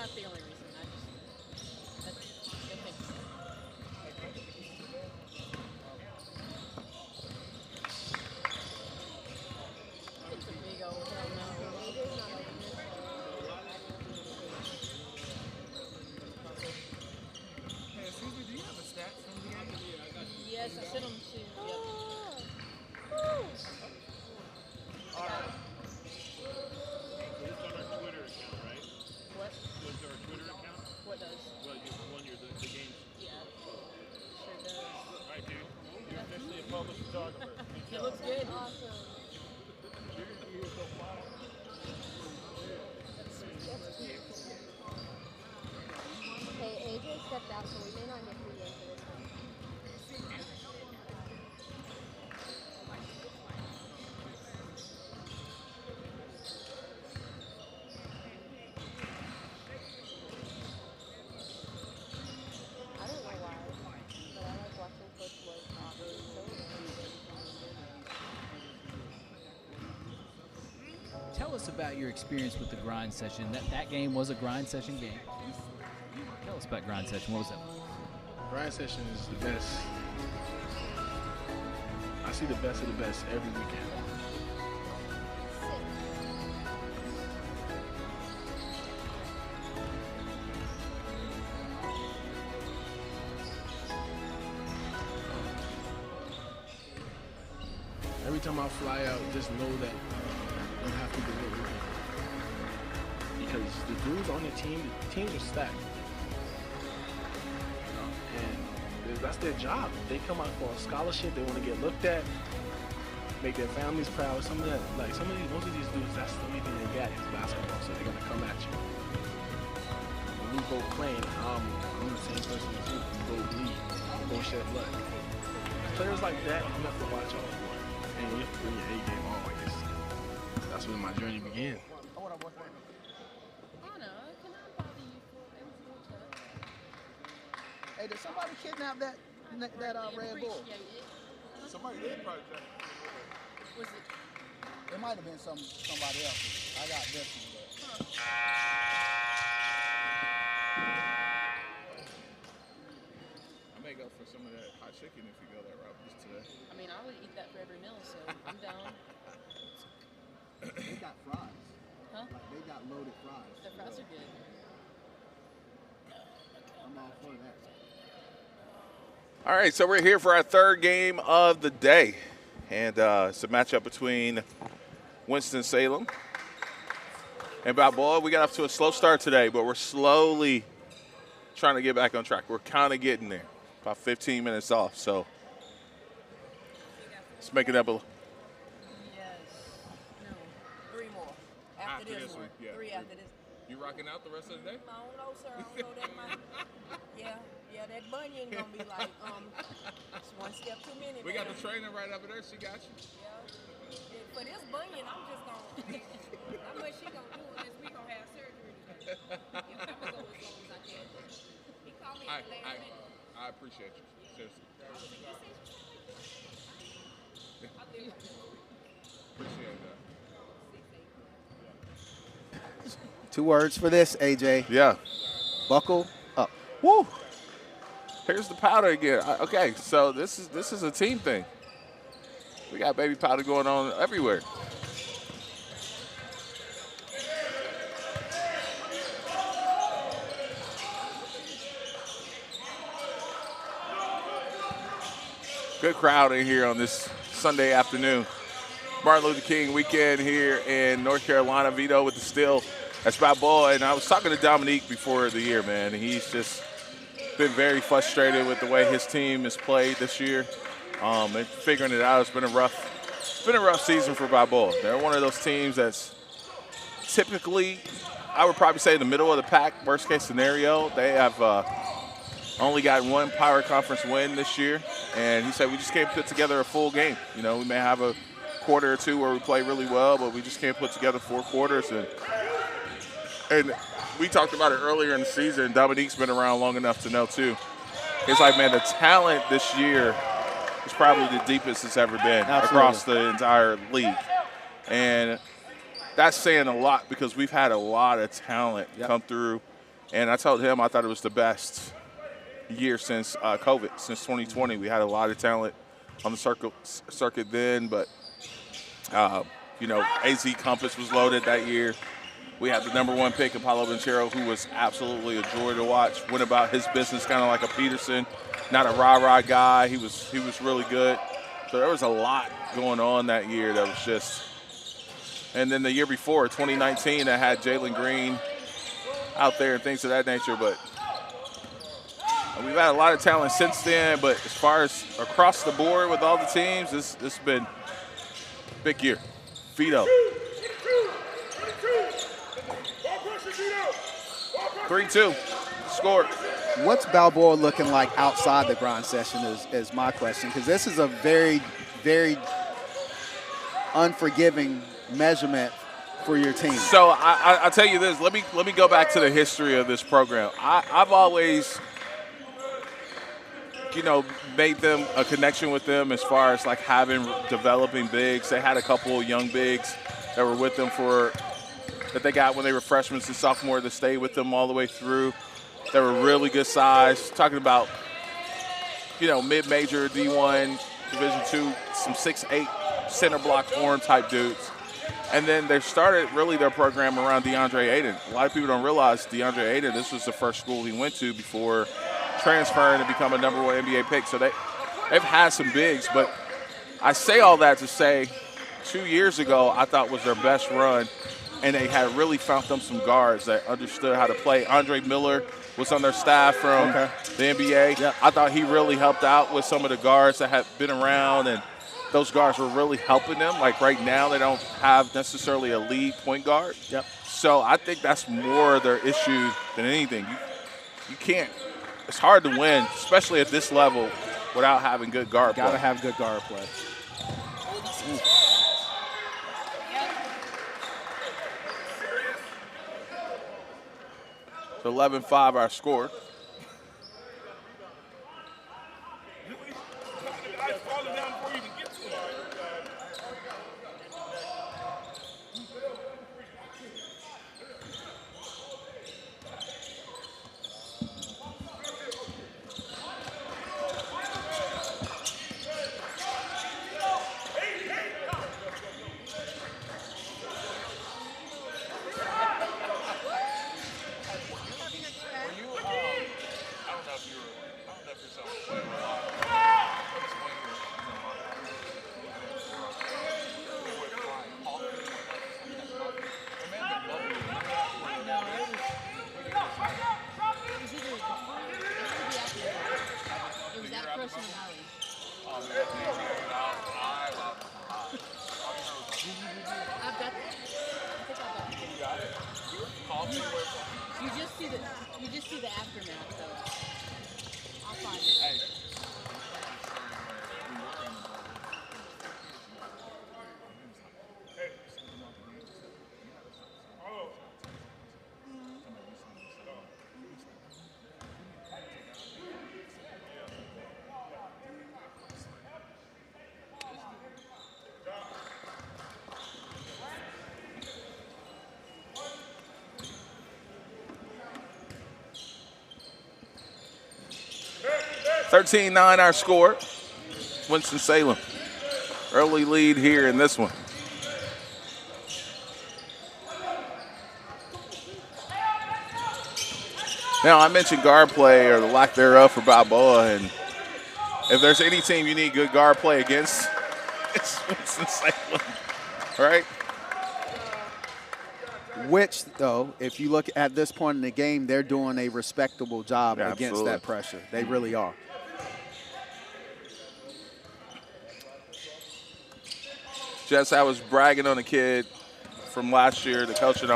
not the only reason. That's you'll think so. It's a big old hell no. AJ's not open this, Hey, excuse me, do you have the stats from the game? yes, I sent them to. Yep. All right. It's on our Twitter account, right? What? Goes to our Twitter account. What does? Well, you won the games. Yeah. Sure does. All right, dude. You're officially a public photographer. It looks good. Hey, AJ stepped out, so we may not get through for this one. I don't know why, but I like watching Coach Lloyd talk. Tell us about your experience with the grind session. That game was a grind session game. Tell us about grind session. What was that? Grind session is the best. I see the best of the best every weekend. Every time I fly out, just know that you have to deliver. Because the dudes on the teams are stacked. And that's their job. They come out for a scholarship, they want to get looked at, make their families proud. Most of these dudes, that's the only thing they got is basketball, so they're gonna come at you. When we go playing, I'm the same person as you. We go bleed, we go shed blood. Players like that, you have to watch out for. And you have to bring your A game always. That's when my journey began. Anna, can I bother you for a water? Hey, did somebody kidnap that Red Bull? Appreciate it. Somebody did probably. Was it? It might have been somebody else. I got this one, but. I may go for some of that hot chicken if you go that route just today. I mean, I would eat that for every meal, so I'm down. They got fries. Huh? Like, they got loaded fries. The fries are good. I'm all for that. All right, so we're here for our third game of the day. And it's a matchup between Winston Salem and Balboa. We got off to a slow start today, but we're slowly trying to get back on track. We're kind of getting there, about 15 minutes off. So let's make it up a little. Yes. No. 3 more. After this one. Yeah. 3 after this. You rocking out the rest of the day? I don't know, sir. I don't know that might. Yeah, that bunion gonna be like, it's one step too many. We got the trainer right over there. She got you. Yeah. For this bunion, I'm just gonna. How much she gonna do unless we gonna have surgery today? I'm gonna go as long as I can. He called me at the last minute. I appreciate you. Seriously. Appreciate that. 2 words for this, AJ. Yeah. Buckle up. Woo. Here's the powder again. Okay, so this is a team thing. We got baby powder going on everywhere. Good crowd in here on this Sunday afternoon. Martin Luther King weekend here in North Carolina. Vito with the steal. That's Balboa. And I was talking to Dominique before the year, man. And he's just been very frustrated with the way his team has played this year. And figuring it out, it's been a rough season for Balboa. They're one of those teams that's typically, I would probably say, in the middle of the pack, worst case scenario. They have only got 1 Power Conference win this year. And he said we just can't put together a full game. You know, we may have a quarter or two where we play really well, but we just can't put together 4 quarters. And we talked about it earlier in the season. Dominique's been around long enough to know, too. It's like, man, the talent this year is probably the deepest it's ever been across the entire league. And that's saying a lot because we've had a lot of talent come through And I told him I thought it was the best year since COVID, since 2020. We had a lot of talent on the circuit then, but, you know, AZ Compass was loaded that year. We had the #1 pick, Apollo Banchero, who was absolutely a joy to watch, went about his business kind of like a Peterson, not a rah-rah guy. He was really good. So there was a lot going on that year that was just – and then the year before, 2019, that had Jalen Green out there and things of that nature. But we've had a lot of talent since then. But as far as across the board with all the teams, this has been a big year. Vito. 3-2, scored. What's Balboa looking like outside the grind session is my question, because this is a very, very unforgiving measurement for your team. So I'll tell you this. Let me go back to the history of this program. I've always, you know, made them a connection with them as far as like developing bigs. They had a couple of young bigs that were with them that they got when they were freshmen and sophomore that stayed with them all the way through. They were really good size. Talking about, you know, mid-major D1, Division II, some 6'8", center block form type dudes. And then they started really their program around DeAndre Ayton. A lot of people don't realize DeAndre Ayton, this was the first school he went to before transferring to become a #1 NBA pick. So they've had some bigs. But I say all that to say 2 years ago I thought was their best run. And they had really found them some guards that understood how to play. Andre Miller was on their staff from the NBA. Yep. I thought he really helped out with some of the guards that had been around, and those guards were really helping them. Like right now, they don't have necessarily a lead point guard. Yep. So I think that's more their issue than anything. You can't – it's hard to win, especially at this level, without having good guard play. Got to have good guard play. Ooh. 11-5 our score. You just see the aftermath, though. I'll find it. $13-9 our score. Winston Salem. Early lead here in this one. Now, I mentioned guard play or the lack thereof for Balboa, and if there's any team you need good guard play against, it's Winston Salem, right? Which, though, if you look at this point in the game, they're doing a respectable job against that pressure. They really are. Jess, I was bragging on a kid from last year, the coach, and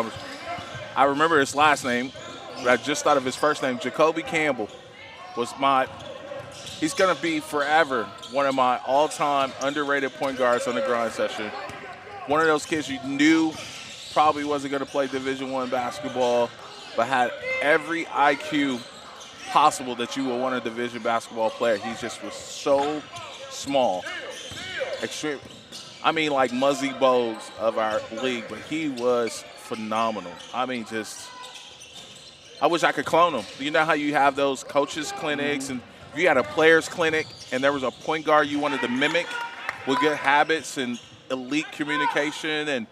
I remember his last name, but I just thought of his first name. Jacoby Campbell was he's going to be forever one of my all-time underrated point guards on the grind session. One of those kids you knew probably wasn't going to play Division I basketball, but had every IQ possible that you would want a division basketball player. He just was so small. Extreme. I mean, like Muzzy Bowes of our league, but he was phenomenal. I mean, just I wish I could clone him. You know how you have those coaches clinics, and if you had a players clinic and there was a point guard you wanted to mimic with good habits and elite communication and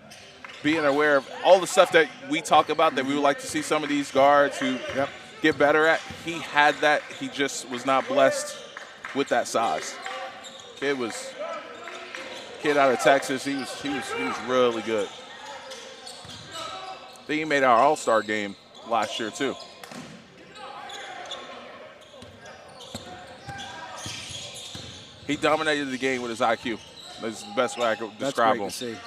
being aware of all the stuff that we talk about that we would like to see some of these guards who get better at. He had that. He just was not blessed with that size. Kid out of Texas. He was really good. I think he made our All-Star game last year too. He dominated the game with his IQ. That's the best way I could describe him. That's great to see.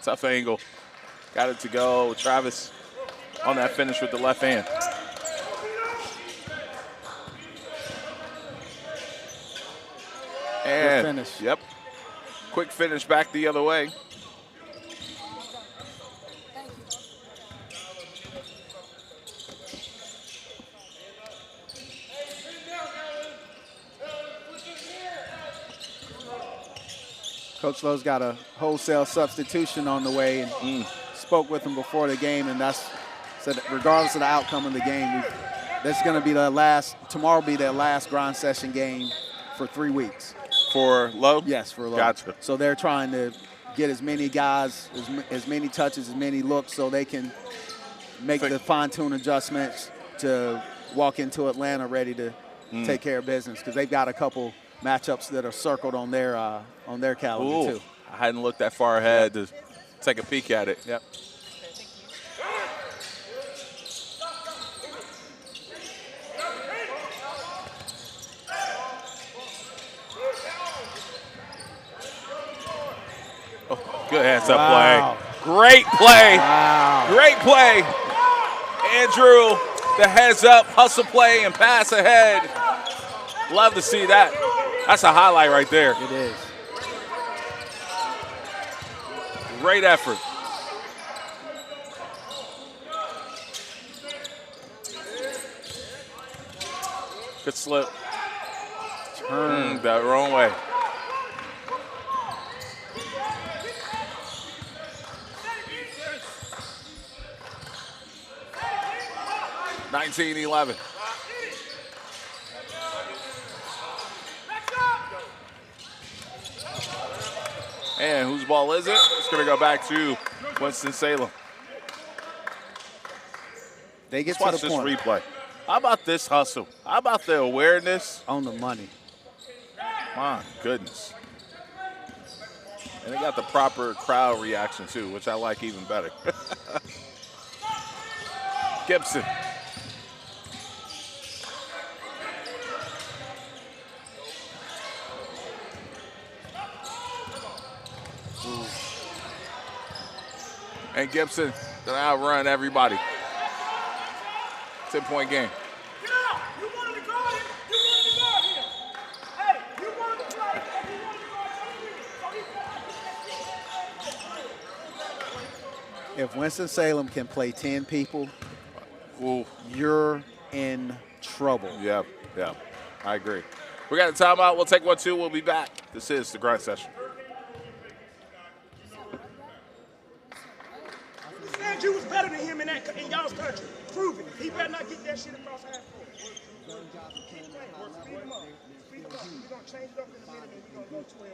Tough angle. Got it to go. Travis on that finish with the left hand. And good finish. Yep. Quick finish back the other way. Coach Lowe's got a wholesale substitution on the way, and spoke with him before the game, and said regardless of the outcome of the game, that's going to be tomorrow will be their last grind session game for 3 weeks. For Lowe? Yes, for Lowe. Gotcha. So they're trying to get as many guys, as many touches, as many looks, so they can make the fine-tune adjustments to walk into Atlanta ready to take care of business, because they've got a couple matchups that are circled on their calendar too. I hadn't looked that far ahead to take a peek at it. Yep. Oh, good hands-up play. Great play. Wow. Great play. Andrew, the heads-up, hustle play, and pass ahead. Love to see that. That's a highlight right there. It is. Great effort. Good slip. Turned that wrong way. (19-11). And whose ball is it? It's going to go back to Winston Salem. They get Let's to watch the this point. replay. How about this hustle? How about the awareness? On the money. My goodness. And they got the proper crowd reaction too, which I like even better. Gibson. And Gibson gonna outrun everybody. 10-point game. If Winston-Salem can play 10 people, you're in trouble. Yeah, I agree. We got a timeout. We'll take 1, 2. We'll be back. This is the grind session. Said you was better than him in y'all's country. Proving it. He better not get that shit across half court. Speed him up. We're going to change it up in a minute, and we're going to go 12.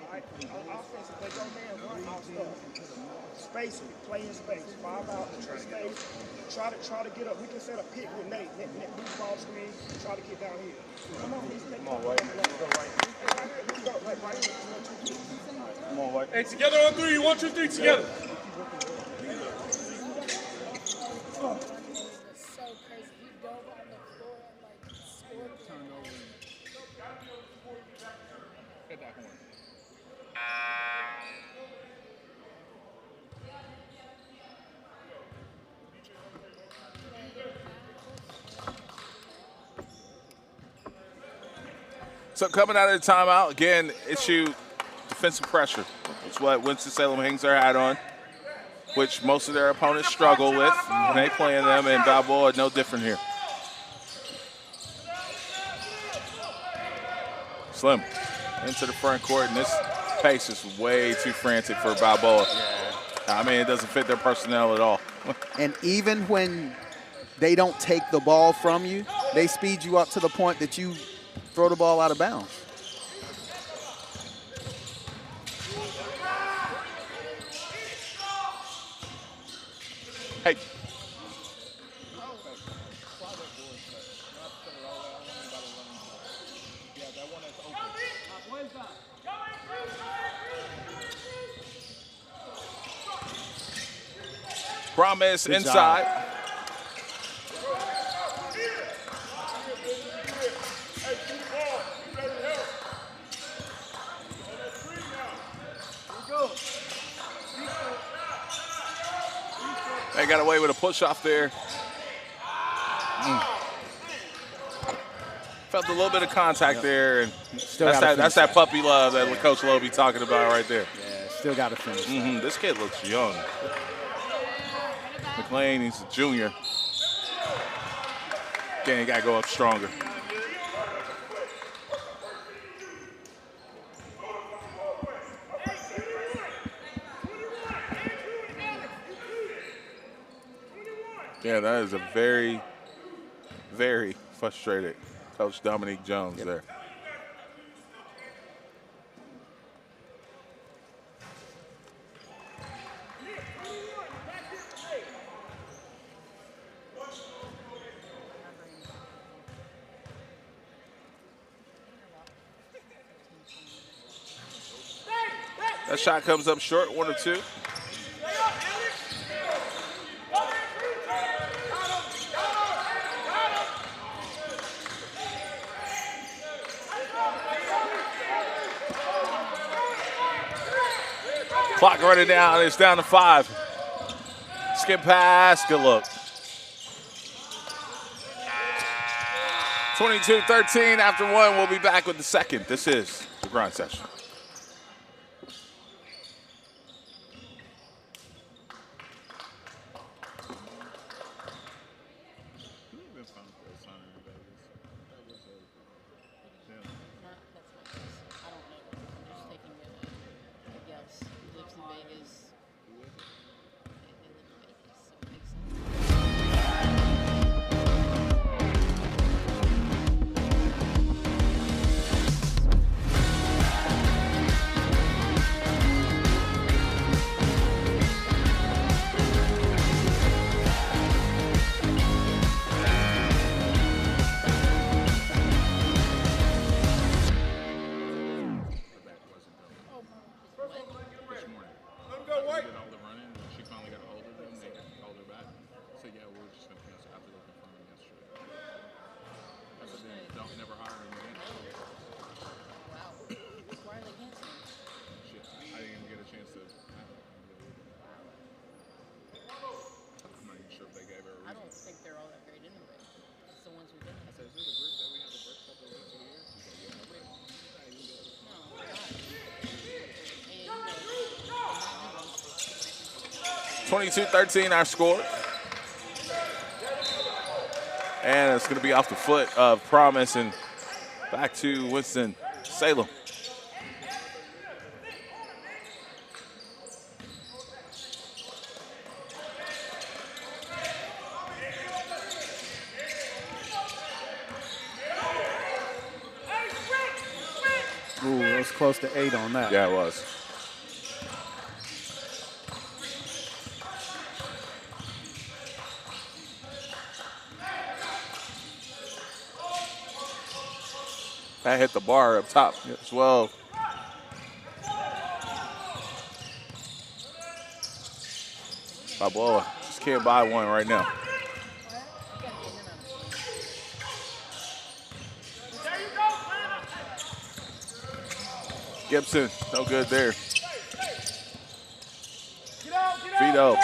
All right? On offense, if they go down, run off stuff. Space it. Play in space. 5 out. Space. Try to get up. We can set a pick with Nate. Nate move ball screen. Try to get down here. Come on, White. Let's go, White. Let's go, right. Come on, White. Hey, together on 3. 1, 2, 3, together. So coming out of the timeout, again, issue defensive pressure. It's what Winston-Salem hangs their hat on, which most of their opponents struggle with when they play in them, and Balboa no different here. Slim. into the front court, and this pace is way too frantic for Balboa. I mean, it doesn't fit their personnel at all. And even when they don't take the ball from you, they speed you up to the point that you throw the ball out of bounds. Hey. Promise Good inside. job. They got away with a push off there. Felt a little bit of contact there, and that's that puppy love that Coach Lowe be talking about right there. Yeah, still got to finish. This kid looks young. McLean, he's a junior. Again, he got to go up stronger. Yeah, that is a very, very frustrated Coach Dominique Jones there. That shot comes up short, 1 or 2. Clock running down. It's down to 5. Skip pass. Good look. 22-13 after 1. We'll be back with the second. This is the grind session. (22-13) our score. And it's going to be off the foot of Promise and back to Winston Salem. Ooh, it was close to 8 on that. Yeah, it was. That hit the bar up top as well. Balboa just can't buy one right now. Gibson, no good there. Vito,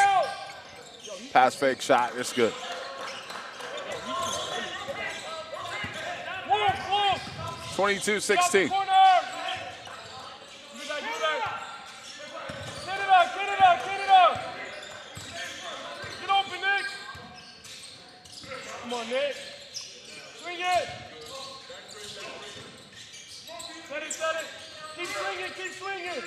pass fake shot, it's good. (22-16). Come on, Nick. Swing it. Set it. Keep swinging.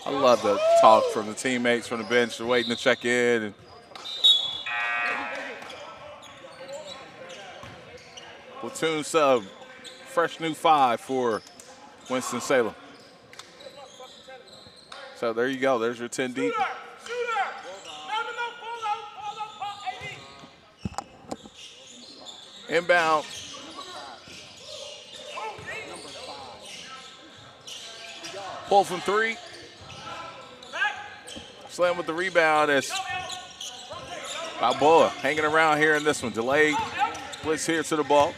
I love the talk from the teammates from the bench. They're waiting to check in. And platoon sub, fresh new 5 for Winston Salem. So there you go. There's your 10 deep. Inbound. Pull from 3. Slam with the rebound as Balboa hanging around here in this one. Delayed blitz here to the ball.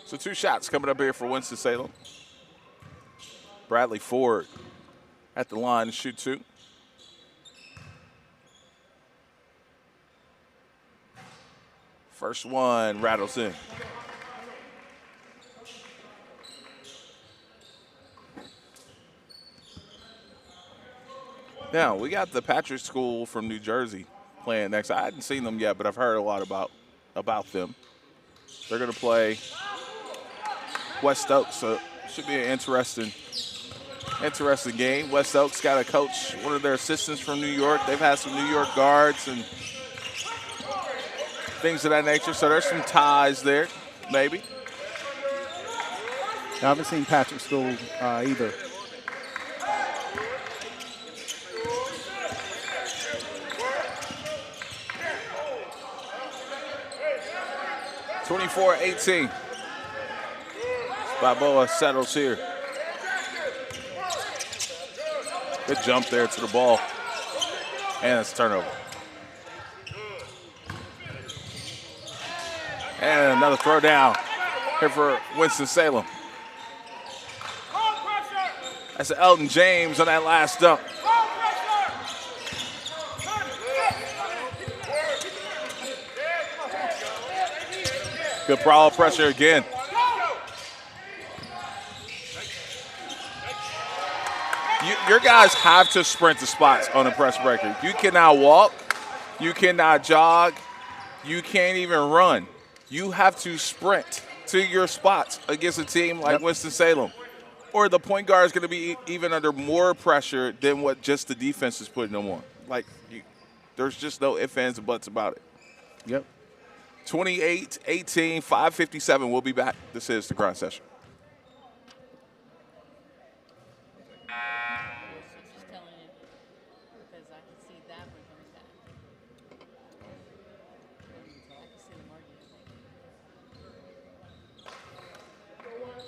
So 2 shots coming up here for Winston-Salem. Bradley Ford at the line to shoot 2. First one rattles in. Now, we got the Patrick School from New Jersey playing next. I hadn't seen them yet, but I've heard a lot about them. They're going to play West Oaks, so it should be an interesting game. West Oaks got a coach, one of their assistants from New York. They've had some New York guards and things of that nature, so there's some ties there, maybe. I haven't seen Patrick School either. (24-18). Balboa settles here. Good jump there to the ball. And it's a turnover. And another throw down here for Winston-Salem. That's Elton James on that last dunk. Good brawl pressure again. Your guys have to sprint the spots on a press breaker. You cannot walk. You cannot jog. You can't even run. You have to sprint to your spots against a team like Winston-Salem. Or the point guard is going to be even under more pressure than what just the defense is putting them on. There's just no ifs, ands, and buts about it. Yep. 28-18, 5:57. We'll be back. This is the Grind Session. Just telling you because I can see that one coming back. I can see them arguing.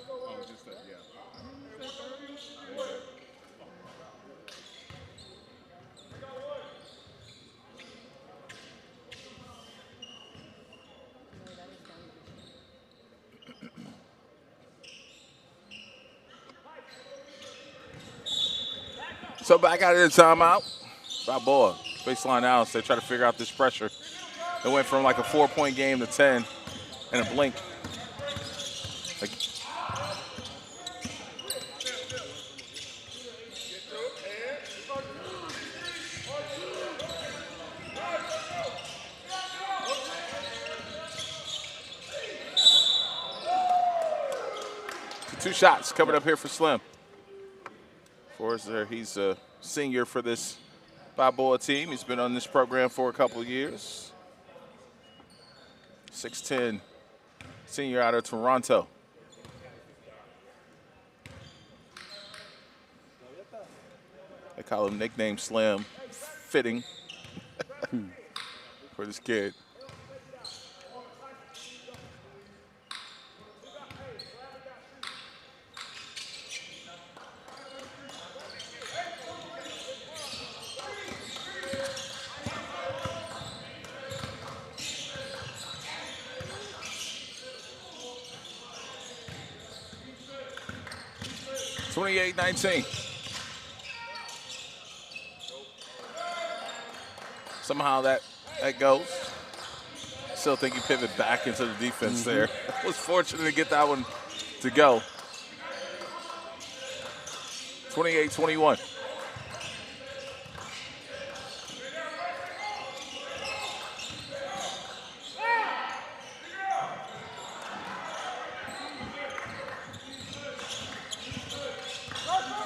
Oh, just that, yeah. So back out of the timeout. Balboa, baseline out. They try to figure out this pressure. It went from like a 4-point game to 10 in a blink. Two shots coming up here for Slim. Forrester, he's a senior for this Balboa team. He's been on this program for a couple of years. 6'10", senior out of Toronto. They call him nickname Slim, fitting for this kid. (28-19). Somehow that goes. Still think you pivot back into the defense there. Was fortunate to get that one to go. 28-21.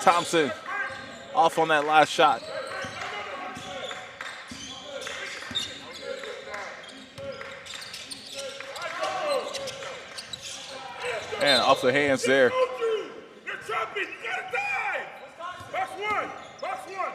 Thompson off on that last shot. And off the hands there. You're jumping. You gotta dive. Box one. Box one.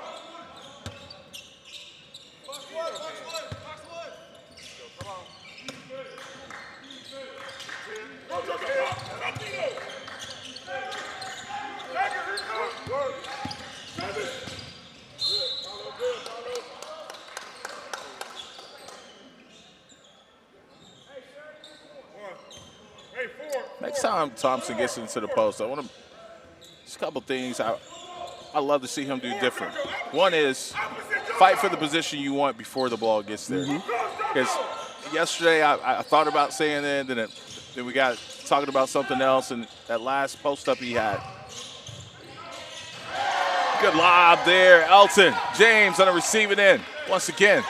Next time Thompson gets into the post, I want to. Just a couple things I love to see him do different. One is fight for the position you want before the ball gets there. Because yesterday I thought about saying that, then we got talking about something else, and that last post up he had. Good lob there, Elton. James on the receiving end once again.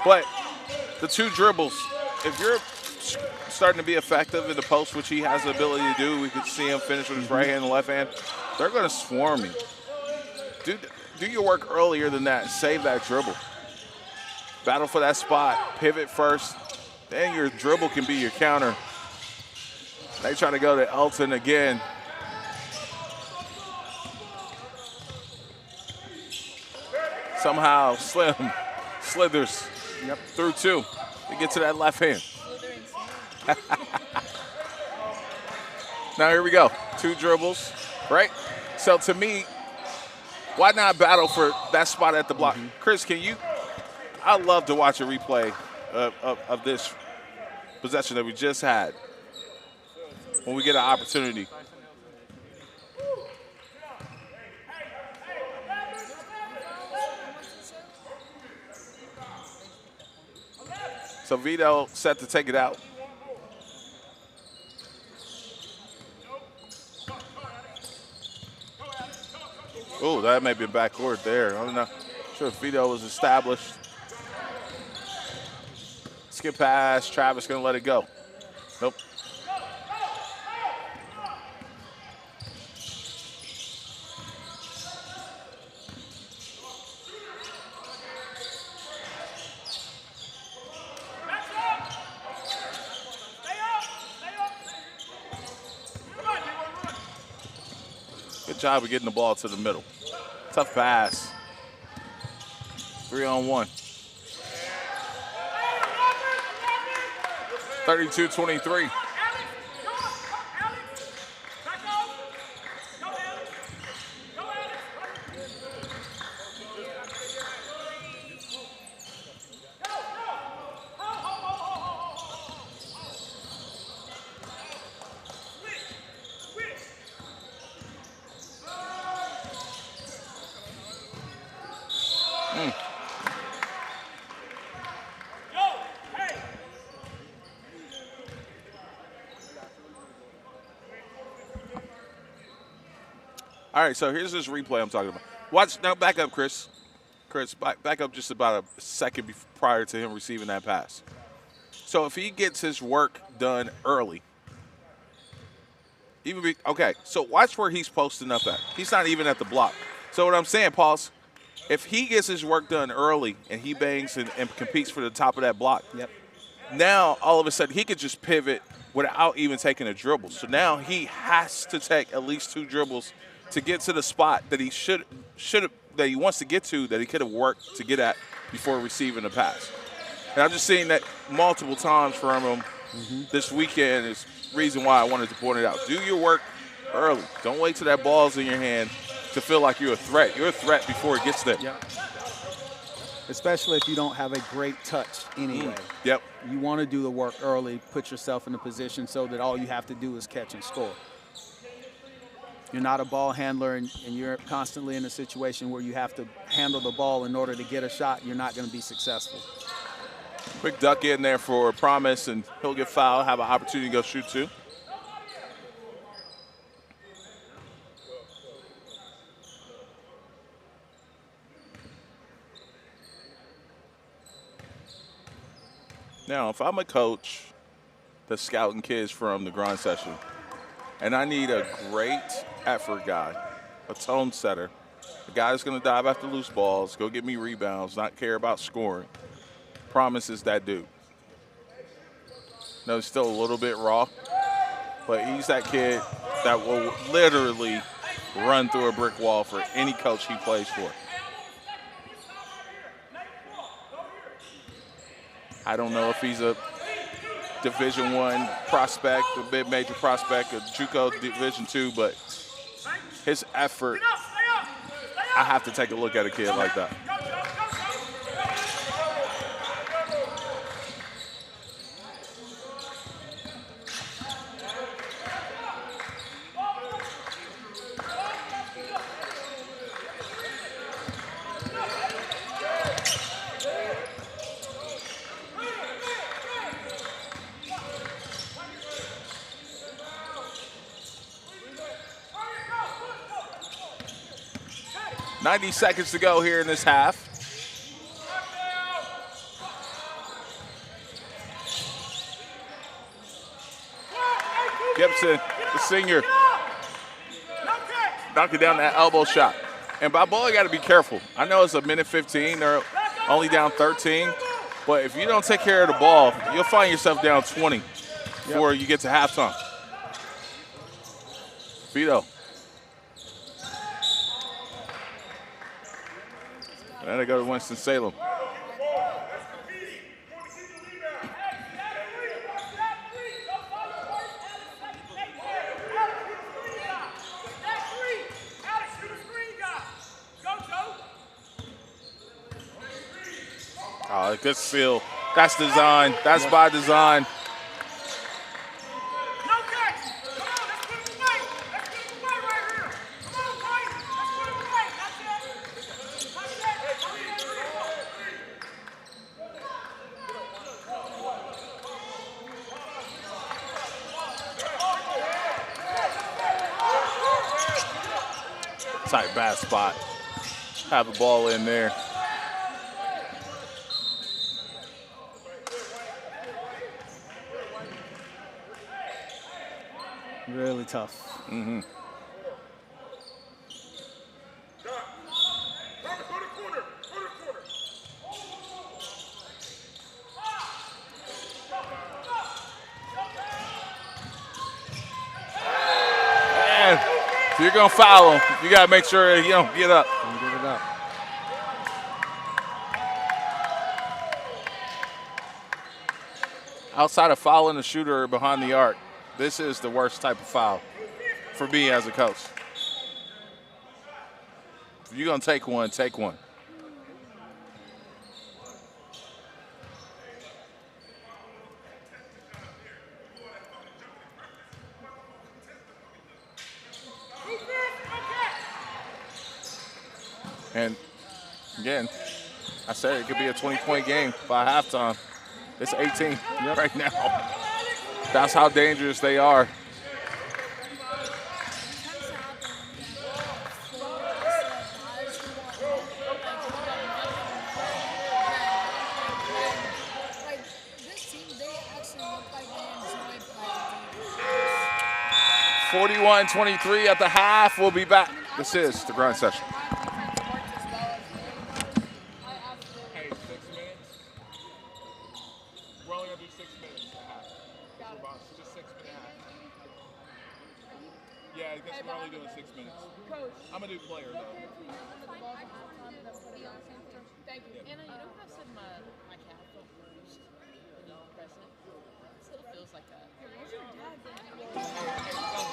But the two dribbles, if you're starting to be effective in the post, which he has the ability to do, we could see him finish with his right hand and left hand, they're going to swarm you. Do your work earlier than that. Save that dribble. Battle for that spot. Pivot first. Then your dribble can be your counter. They try to go to Elton again. Somehow Slim slithers through two to get to that left hand. Now here we go. Two dribbles, right? So to me, why not battle for that spot at the block? Chris, can you? I'd love to watch a replay of this possession that we just had when we get an opportunity. So Vito set to take it out. Oh, that may be a backcourt there. I don't know. Sure if Vito was established. Skip pass. Travis gonna let it go. Nope. Good job of getting the ball to the middle. Tough pass. 3-on-1. 32-23. All right, so here's this replay I'm talking about. Watch, now back up, Chris. Chris, back up just about a second prior to him receiving that pass. So if he gets his work done early, okay, so watch where he's posting up at. He's not even at the block. So what I'm saying, pause, if he gets his work done early and he bangs and competes for the top of that block, now all of a sudden he could just pivot without even taking a dribble. So now he has to take at least two dribbles to get to the spot that he should have, that he wants to get to, that he could have worked to get at before receiving the pass. And I'm just seeing that multiple times from him this weekend is reason why I wanted to point it out. Do your work early. Don't wait till that ball's in your hand to feel like you're a threat. You're a threat before it gets there. Especially if you don't have a great touch anyway. You want to do the work early, put yourself in a position so that all you have to do is catch and score. You're not a ball handler, and you're constantly in a situation where you have to handle the ball in order to get a shot, you're not going to be successful. Quick duck in there for Promise, and he'll get fouled, have an opportunity to go shoot two. Now, if I'm a coach that's scouting kids from the grind session, and I need a great effort guy, a tone setter, a guy that's going to dive after loose balls, go get me rebounds, not care about scoring, Promise is that dude. No, he's still a little bit raw, but he's that kid that will literally run through a brick wall for any coach he plays for. I don't know if he's a Division I prospect, a mid-major prospect, a JUCO Division II, but his effort, I have to take a look at a kid like that. .90 seconds to go here in this half. Gibson, the senior, knocking down that elbow shot. And Balboa got to be careful. I know it's a minute 15. They're only down 13. But if you don't take care of the ball, you'll find yourself down 20 before you get to halftime. Vito. And they go to Winston Salem. Oh, good steal. That's design. That's by design. Tight bad spot. Have the ball in there. Really tough. Mm-hmm. If you're going to foul him, you got to make sure you don't get up. Don't get it up. Outside of fouling the shooter behind the arc, this is the worst type of foul for me as a coach. If you're going to take one, take one. And again, I said it could be a 20-point game by halftime. It's 18 right now. That's how dangerous they are. Like 41-23 at the half. We'll be back. This is the grind session. I'm a new player, though. Thank you. Anna, you know how I said my cat felt bruised when you were present? It still feels like that.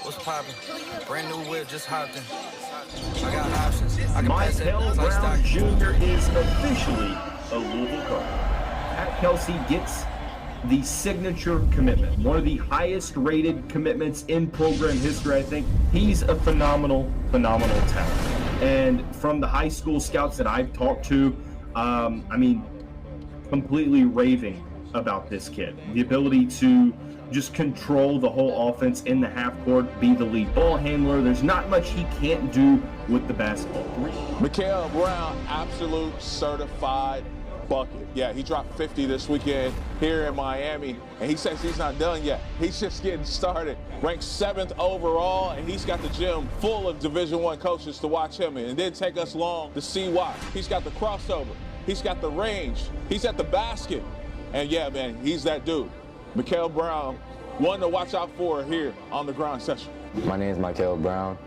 What's poppin'? Brand new whip, just hopped in. I got options. I can pass it. Mikel Brown Jr. is officially a Louisville Cardinal. Pat Kelsey gets the signature commitment, one of the highest rated commitments in program history. I think he's a phenomenal talent. And from the high school scouts that I've talked to, I mean, completely raving about this kid. The ability to just control the whole offense in the half court, be the lead ball handler. There's not much he can't do with the basketball. Mikel Brown, absolute certified bucket. Yeah, he dropped 50 this weekend here in Miami, and he says he's not done yet. He's just getting started. Ranked 7th overall, and he's got the gym full of Division I coaches to watch him, and it didn't take us long to see why. He's got the crossover. He's got the range. He's at the basket. And yeah, man, he's that dude. Mikel Brown, one to watch out for here on the Grind Session. My name is Mikel Brown.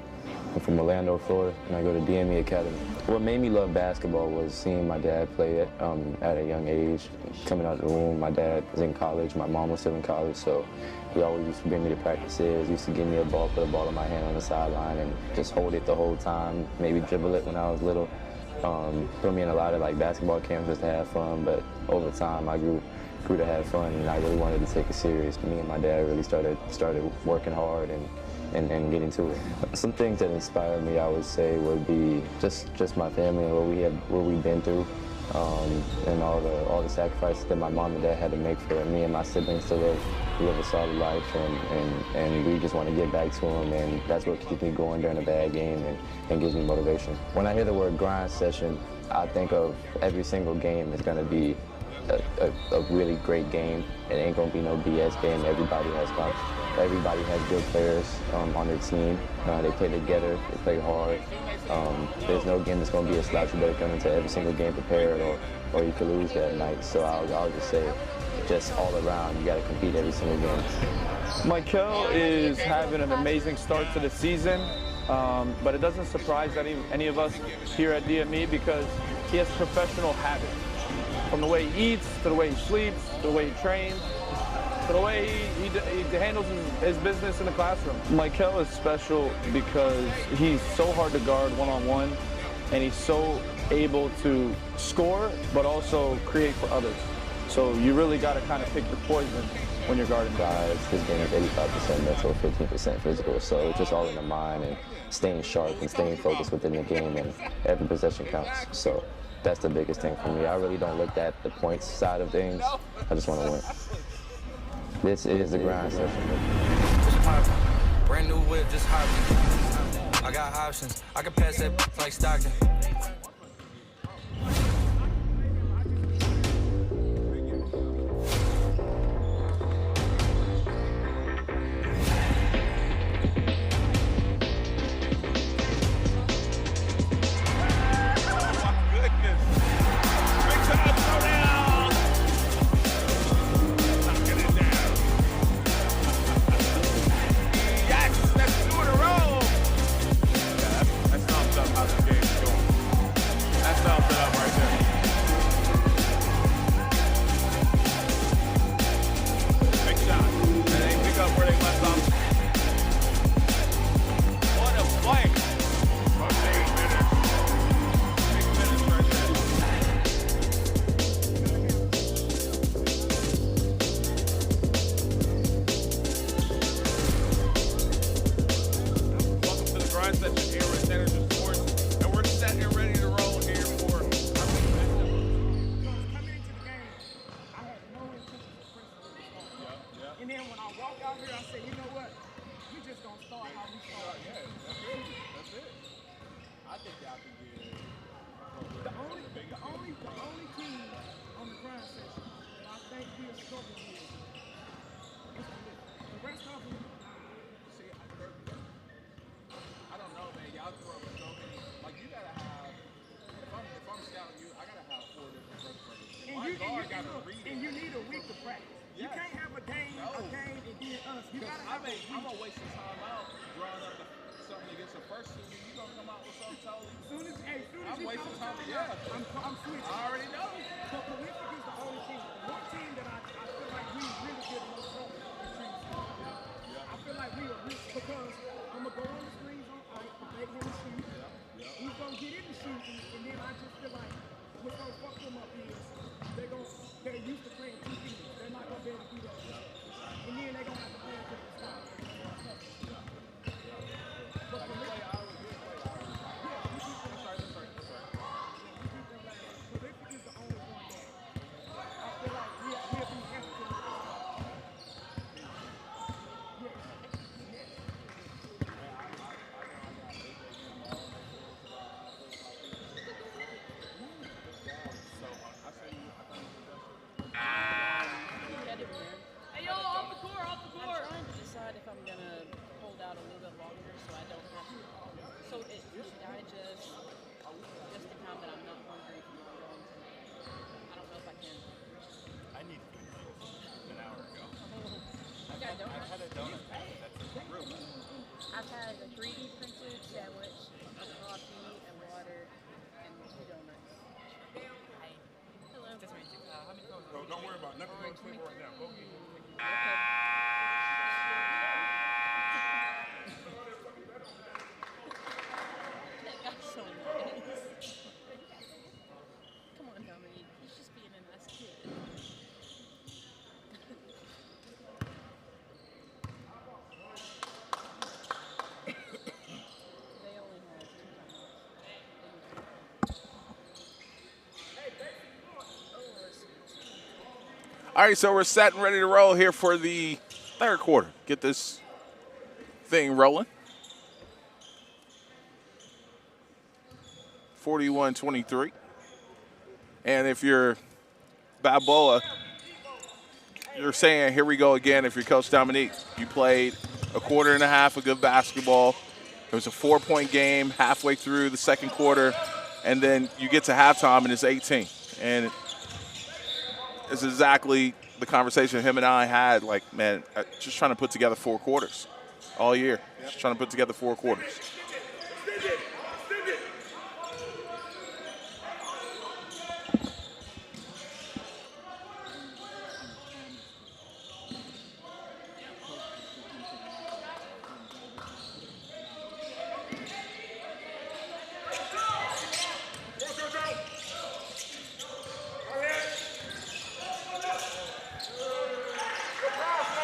I'm from Orlando, Florida, and I go to DME Academy. What made me love basketball was seeing my dad play it at a young age. Coming out of the womb, my dad was in college, my mom was still in college, so he always used to bring me to practices, used to give me a ball, put a ball in my hand on the sideline, and just hold it the whole time, maybe dribble it when I was little. Threw me in a lot of basketball camps just to have fun, but over time I grew to have fun, and I really wanted to take it serious. Me and my dad really started working hard and getting to it. Some things that inspired me, I would say, would be just my family and what we've been through, and all the sacrifices that my mom and dad had to make for me and my siblings to live a solid life, and we just want to get back to them, and that's what keeps me going during a bad game and gives me motivation. When I hear the word grind session, I think of every single game is going to be a really great game. It ain't gonna be no BS game. Everybody has fun. Everybody has good players on their team. They play together. They play hard. There's no game that's gonna be a slouch. You better come into every single game prepared, or you could lose that night. So I'll just say, just all around, you gotta compete every single game. Mikel is having an amazing start to the season, but it doesn't surprise any of us here at DME because he has professional habits. From the way he eats, to the way he sleeps, to the way he trains, to the way he handles his business in the classroom. Mikel is special because he's so hard to guard one-on-one, and he's so able to score, but also create for others. So you really got to kind of pick your poison when you're guarding guys. His game is 85% mental, 15% physical, so it's just all in the mind and staying sharp and staying focused within the game, and every possession counts. So that's the biggest thing for me. I really don't look at the points side of things. I just want to win. This is the grind session. Brand new whip, just hopping. I got options. I can pass that like Stockton. And you need a week to practice. You can't have a game and then us. You gotta have I'm gonna waste some time out drawing up something against the first team. You gonna come out with something totally. Soon as I'm wasting time. I'm switching. I already know. But Winston is the only team. One team that I feel like we really good in those roles. I feel like we are rich because I'm gonna go on the screens on ice and make him shoot. He's gonna get in the shooting, and then I just feel like what's gonna fuck them up is they're used to playing two teams. They're not gonna be able to do that. And then they're gonna have to play a different style. But for me, All right, so we're set and ready to roll here for the third quarter. Get this thing rolling. 41-23. And if you're Balboa, you're saying, here we go again. If you're Coach Dominique, you played a quarter and a half of good basketball. It was a 4-point game halfway through the second quarter, and then you get to halftime and it's 18. And it's exactly the conversation him and I had, like, man, just trying to put together 4 quarters all year. Just trying to put together 4 quarters.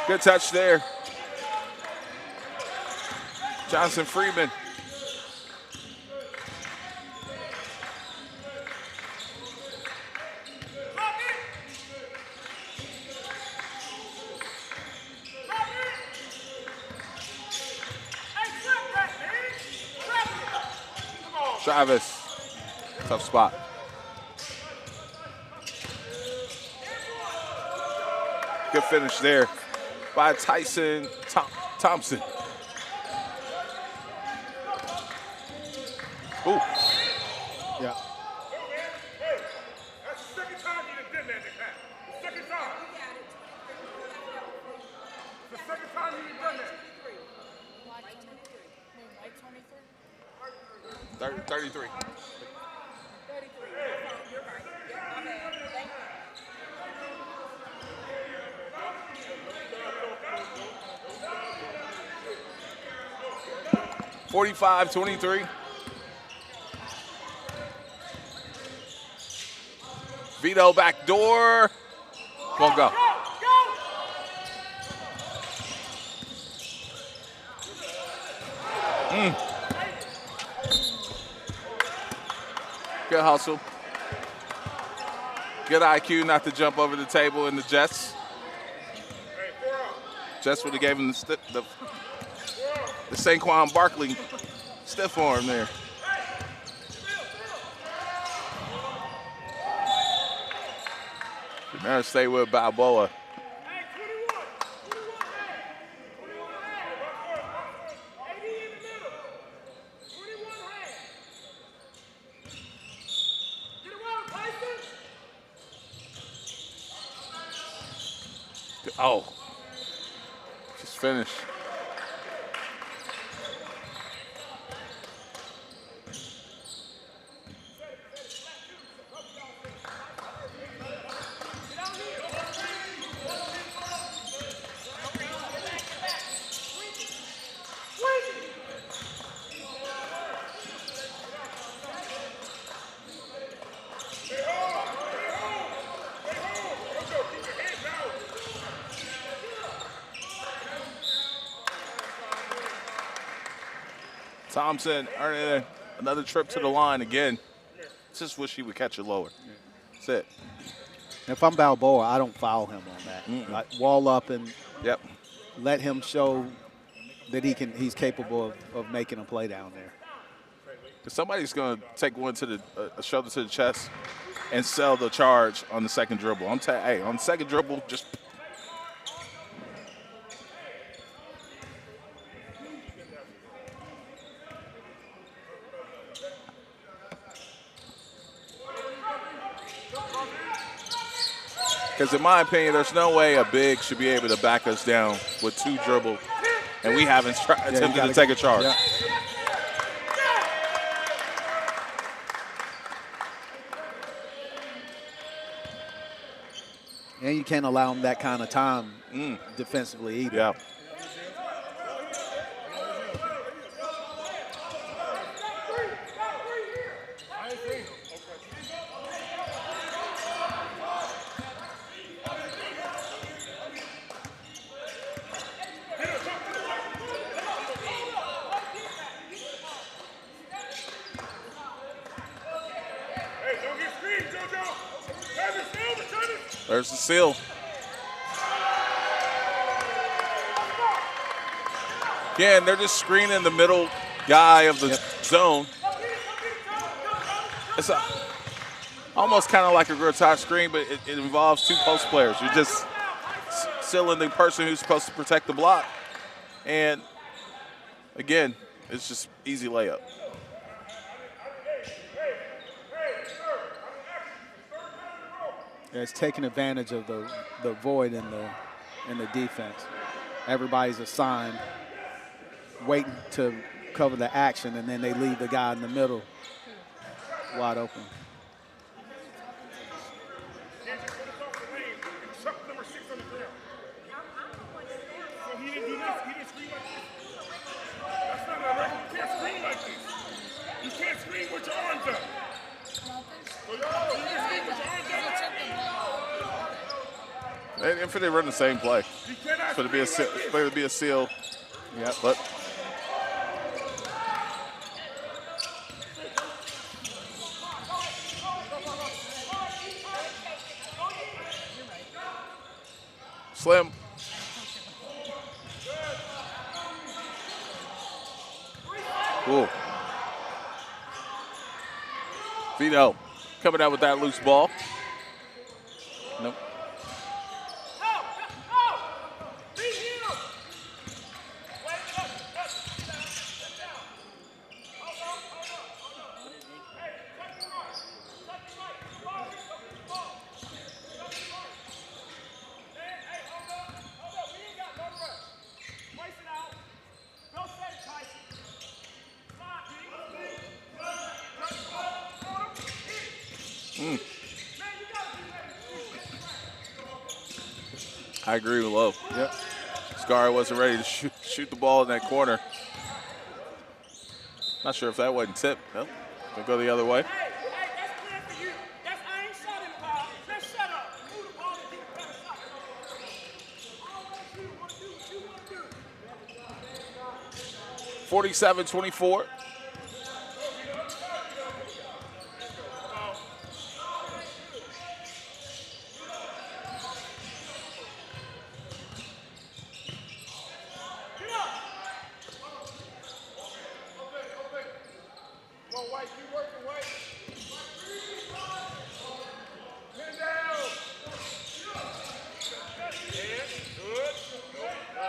Good touch there. Johnson Freeman. Travis. Tough spot. Good finish there by Tyson Thompson. Ooh. Yeah. Hey, that's the second time you done that, Pat. The second time. The second time you done that. 33. 45-23. Vito back door. Won't go. Good hustle. Good IQ not to jump over the table in the Jets. Jets would have gave him the Saquon Barkley stiff arm there. You better stay with Balboa. Oh, just finished. Thompson earning another trip to the line again. Just wish he would catch it lower. That's it. If I'm Balboa, I don't foul him on that. Like, wall up and let him show that he's capable of making a play down there. Somebody's going to take one to a shoulder to the chest and sell the charge on the second dribble. Hey, on the second dribble, just. Because in my opinion, there's no way a big should be able to back us down with 2 dribble, and we haven't attempted to take a charge. Yeah. And you can't allow him that kind of time defensively either. Yeah. There's the seal. Again, they're just screening the middle guy of the zone. It's almost kind of like a grotesque screen, but it involves 2 post players. You're just sealing the person who's supposed to protect the block. And, again, it's just easy layup. Yeah, it's taking advantage of the void in the defense. Everybody's assigned, waiting to cover the action, and then they leave the guy in the middle wide open. If they run the same play, it's going to be a seal. Yep. But Slim. Ooh. Vito coming out with that loose ball. Nope. I agree with Lowe. Yep. Scar wasn't ready to shoot the ball in that corner. Not sure if that wasn't tipped. No, they'll go the other way. Hey, that's clear for you. That's I ain't shutting, Paul. Just shut up. Move the ball and get a better shot. All 47-24.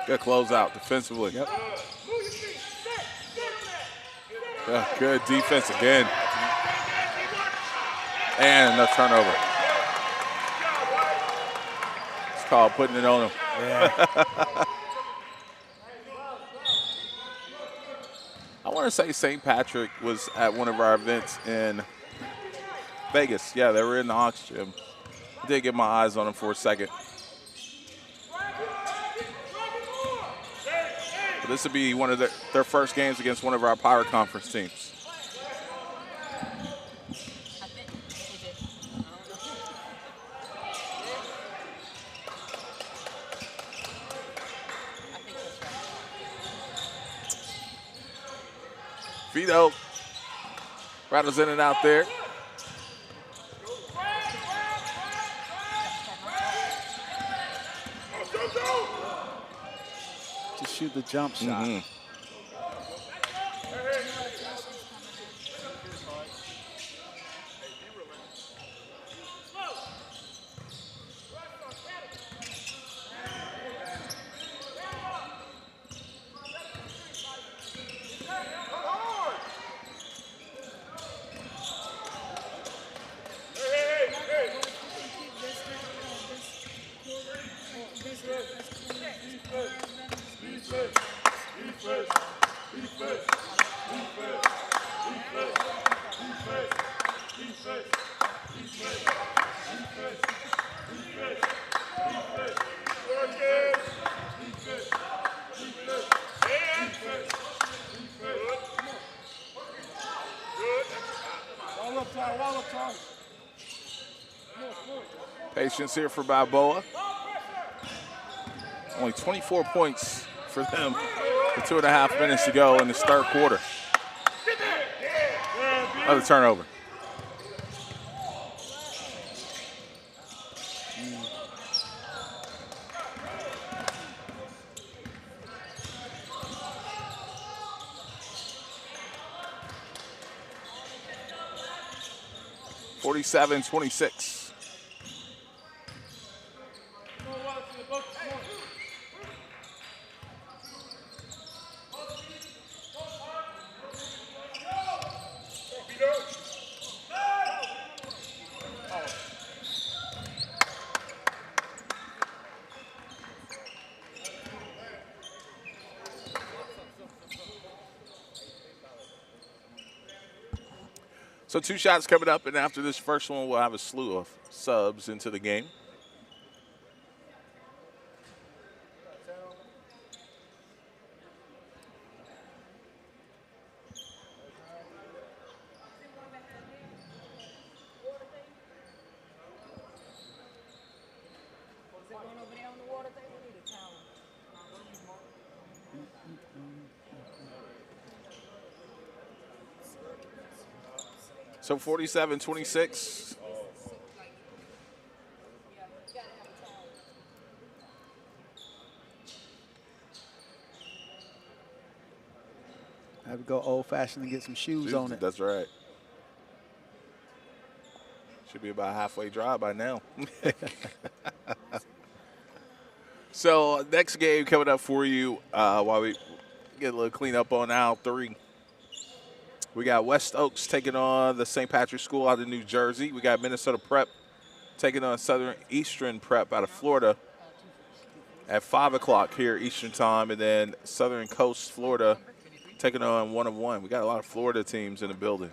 Good closeout defensively. Yep. Yeah, good defense again. And a turnover. It's called putting it on him. Yeah. I want to say St. Patrick was at one of our events in Vegas. Yeah, they were in the Hawks gym. I did get my eyes on them for a second. But this would be one of their first games against one of our Power Conference teams. Vito rattles in and out there. To shoot the jump shot. Mm-hmm. Patience here for Balboa. Only 24 points for them with 2.5 minutes to go in this third quarter. Another turnover. 47-26. So 2 shots coming up, and after this first one, we'll have a slew of subs into the game. So 47-26. Have to go old-fashioned and get some shoes on it. That's right. Should be about halfway dry by now. So next game coming up for you while we get a little cleanup on aisle 3. We got West Oaks taking on the St. Patrick's School out of New Jersey. We got Minnesota Prep taking on Southern Eastern Prep out of Florida at 5 o'clock here Eastern time. And then Southern Coast Florida taking on 1 of 1. We got a lot of Florida teams in the building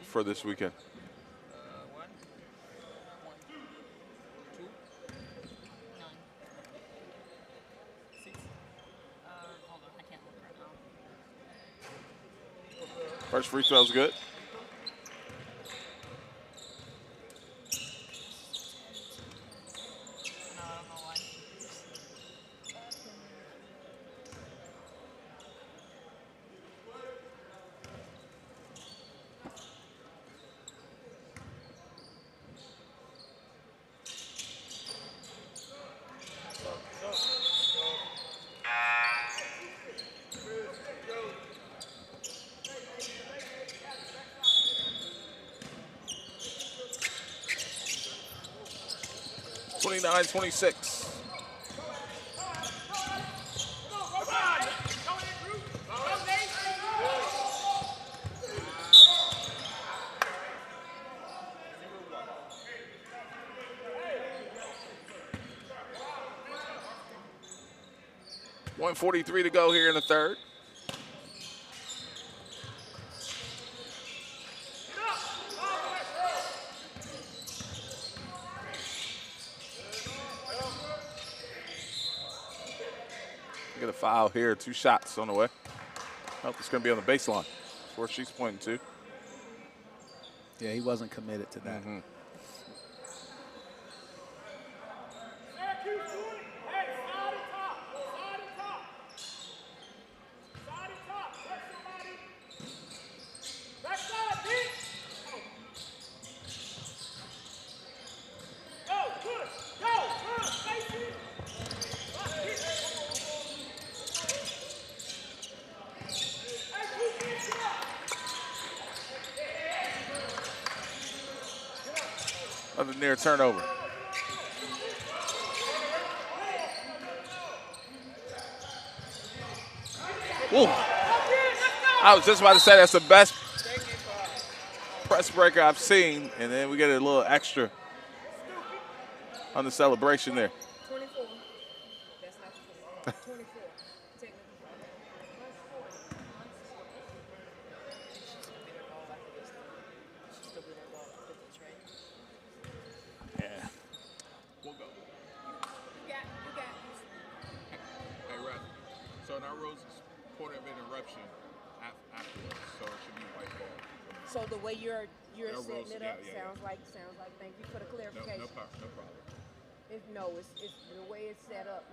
for this weekend. First free throw is good. Nine 26. .143 to go here in the third. Get a foul here, 2 shots on the way. Hope it's going to be on the baseline. That's where she's pointing to. Yeah, he wasn't committed to that. Mm-hmm. Another near turnover. Ooh. I was just about to say that's the best press breaker I've seen, and then we get a little extra on the celebration there. 24. That's not 24. Yeah. We'll go. You got Hey, Ref. So now Rose is point of interruption afterwards, so it should be white ball. So the way you're No setting rules, it yeah, up yeah, sounds like. Thank you for the clarification. No problem. It's the way it's set up.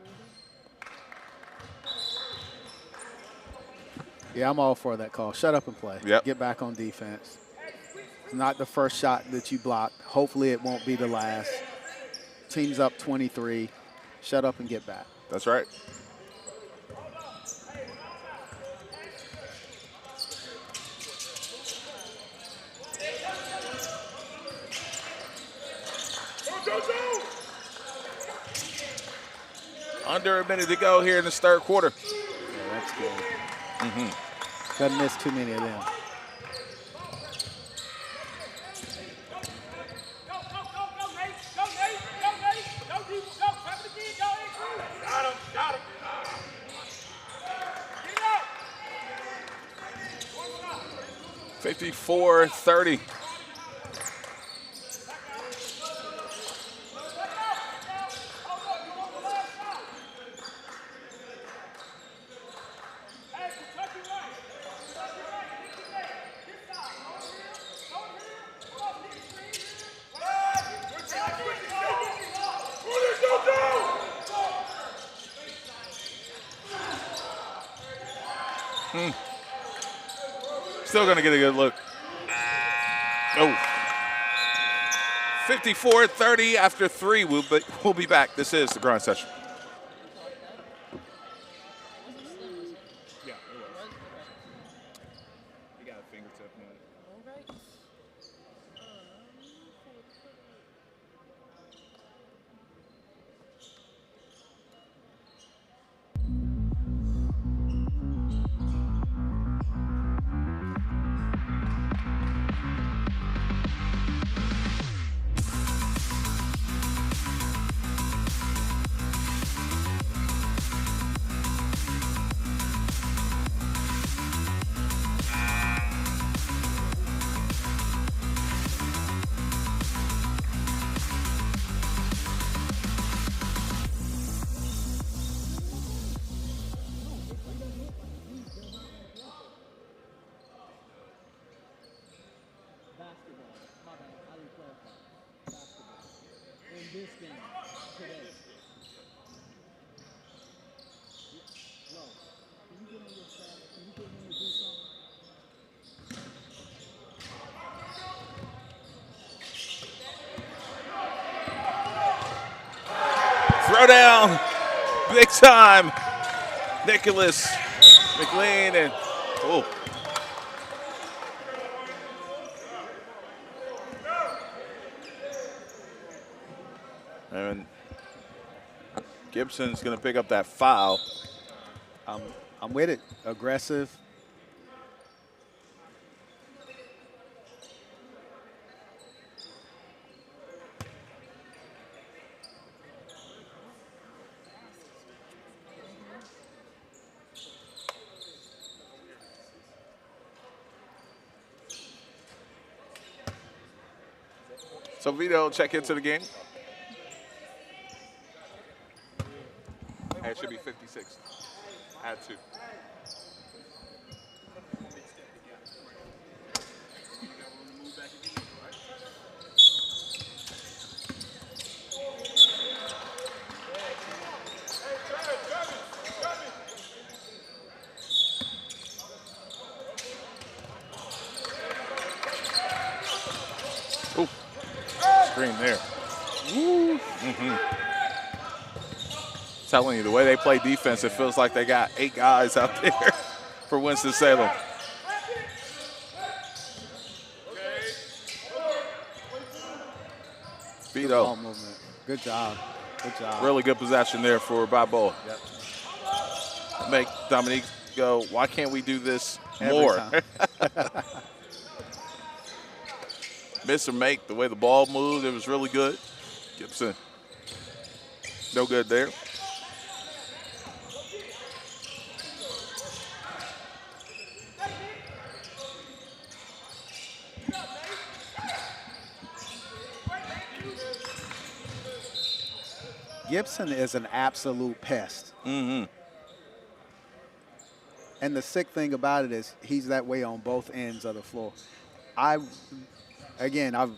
Yeah, I'm all for that call. Shut up and play. Yep. Get back on defense. It's not the first shot that you blocked. Hopefully it won't be the last. Team's up 23. Shut up and get back. That's right. Under a minute to go here in this third quarter. Yeah, that's good. Mm-hmm. Doesn't miss too many of them. Got him. 54-30. Still going to get a good look. Oh. 54-30 after 3. We'll be back. This is the grind session. Yeah, it was. He got a fingertip on it. Throw down, big time. Nicholas McLean and and Gibson's going to pick up that foul. I'm with it. Aggressive. So Vito, check into the game. It should be 56. Add 2. Ooh, screen there. Woo. Telling you, the way they play defense, it feels like they got 8 guys out there for Winston Salem. Vito. Ball movement. Good job. Good job. Really good possession there for Balboa. Yep. Make Dominique go, why can't we do this Every more? time. Miss or make, the way the ball moved, it was really good. Gibson, no good there. Gibson is an absolute pest. Mm-hmm. And the sick thing about it is he's that way on both ends of the floor. Again, I've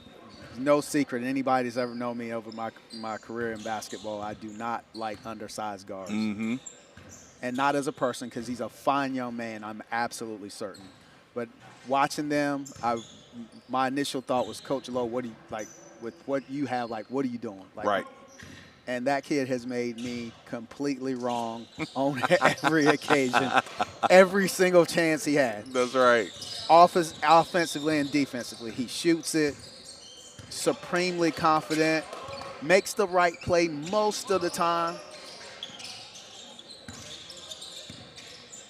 no secret. Anybody that's ever known me over my career in basketball, I do not like undersized guards. Mm-hmm. And not as a person, because he's a fine young man, I'm absolutely certain. But watching them, my initial thought was, Coach Lowe, what do you, like, with what you have, like, what are you doing? Like, right. And that kid has made me completely wrong on every occasion, every single chance he had. That's right. Offensively and defensively, he shoots it, supremely confident, makes the right play most of the time.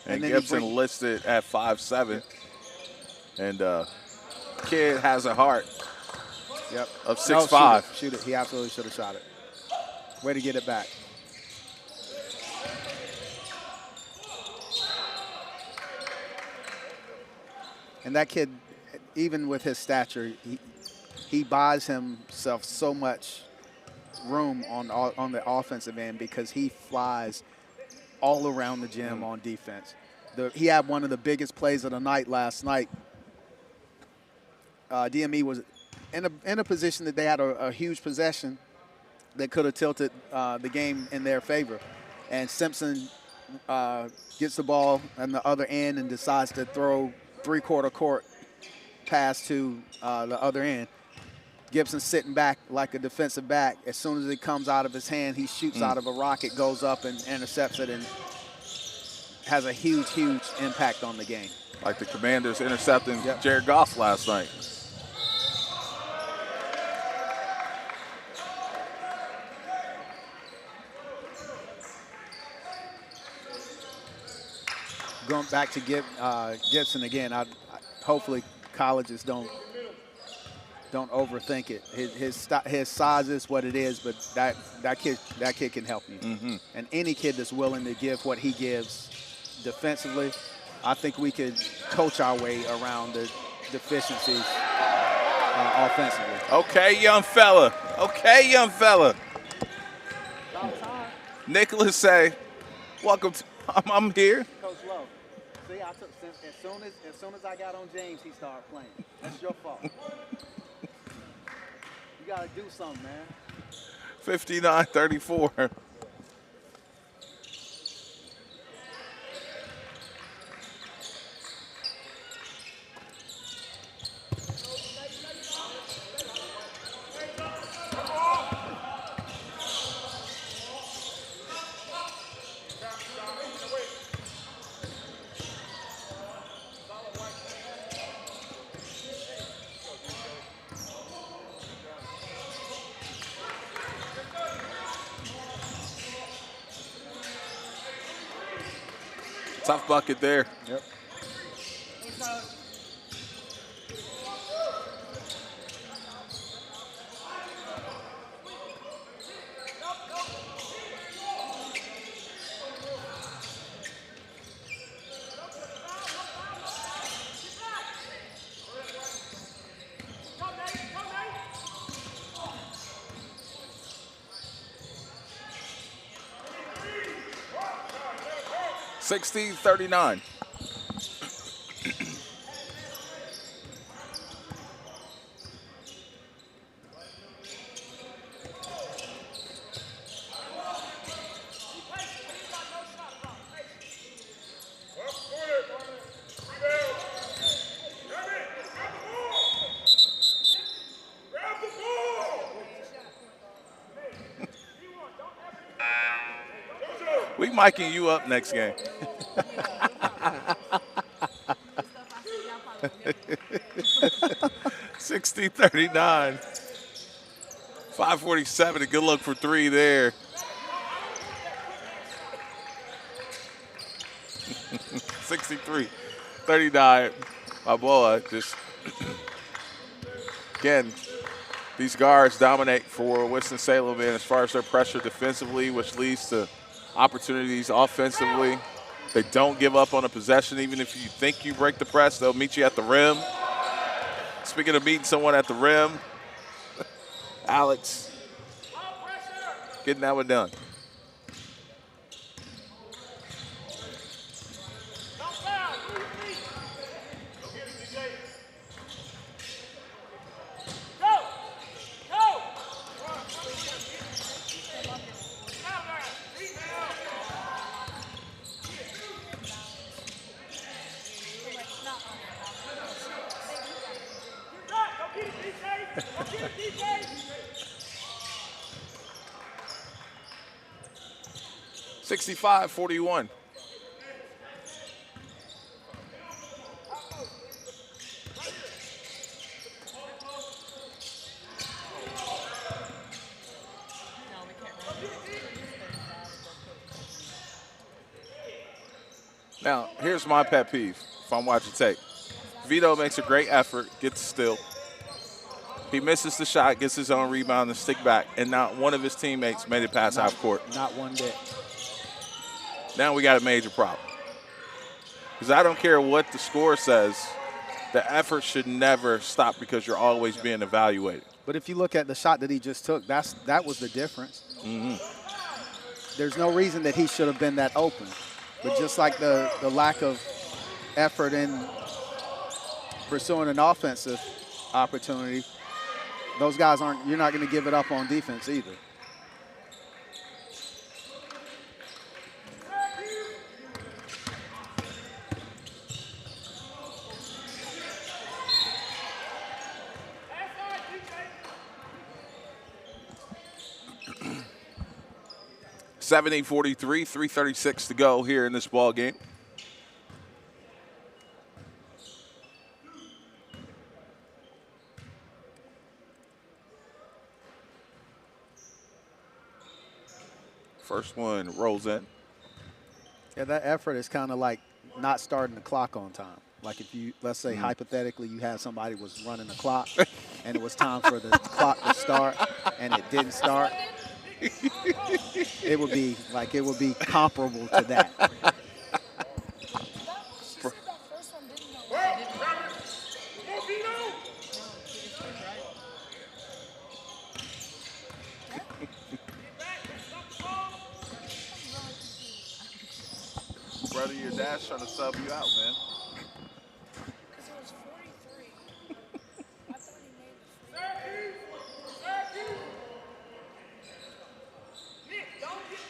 And then Gibson listed at 5'7". And kid has a heart of 6'5". Shoot it. He absolutely should have shot it. Way to get it back. And that kid, even with his stature, he buys himself so much room on the offensive end because he flies all around the gym on defense. He had one of the biggest plays of the night last night. DME was in a position that they had a huge possession that could have tilted the game in their favor. And Simpson gets the ball on the other end and decides to throw three-quarter court pass to the other end. Gibson's sitting back like a defensive back. As soon as it comes out of his hand, he shoots out of a rocket, goes up and intercepts it, and has a huge, huge impact on the game. Like the Commanders intercepting Jared Goff last night. Going back to Gibson again, hopefully colleges don't overthink it. His size is what it is, but that kid can help you. And any kid that's willing to give what he gives defensively, I think we could coach our way around the deficiencies offensively. Okay, young fella. Okay, young fella. Nicholas say, "Welcome to." I'm here. Coach Lowe. See, as soon as I got on James, he started playing. That's your fault. You gotta do something, man. 59-34. Tough bucket there. Yep. $16-39. We miking you up next game. 60-39. 5:47. A good look for three there. 63-39. Balboa just again. These guards dominate for Winston Salem as far as their pressure defensively, which leads to opportunities offensively. They don't give up on a possession. Even if you think you break the press, they'll meet you at the rim. Speaking of meeting someone at the rim, Alex getting that one done. $65-41. Now, here's my pet peeve if I'm watching tape. Vito makes a great effort, gets the steal. He misses the shot, gets his own rebound and stick back, and not one of his teammates made it past half court. Not one bit. Now we got a major problem. Because I don't care what the score says, the effort should never stop because you're always being evaluated. But if you look at the shot that he just took, that was the difference. Mm-hmm. There's no reason that he should have been that open. But just like the lack of effort in pursuing an offensive opportunity, those guys you're not going to give it up on defense either. .70-43, 3:36 to go here in this ball game. First one rolls in. Yeah, that effort is kind of like not starting the clock on time. Like if you, let's say hypothetically, you had somebody was running the clock and it was time for the clock to start and it didn't start. It would be comparable to that. Brother, your dad's trying to sub you out, man.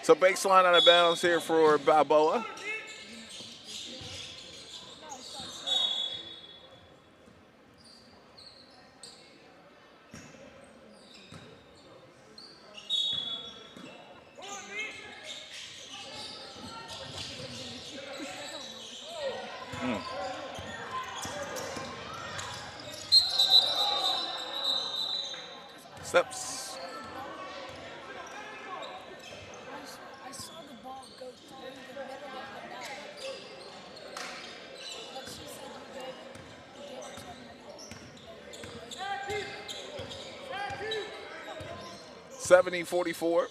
So baseline out of bounds here for Balboa. Steps. .70-44.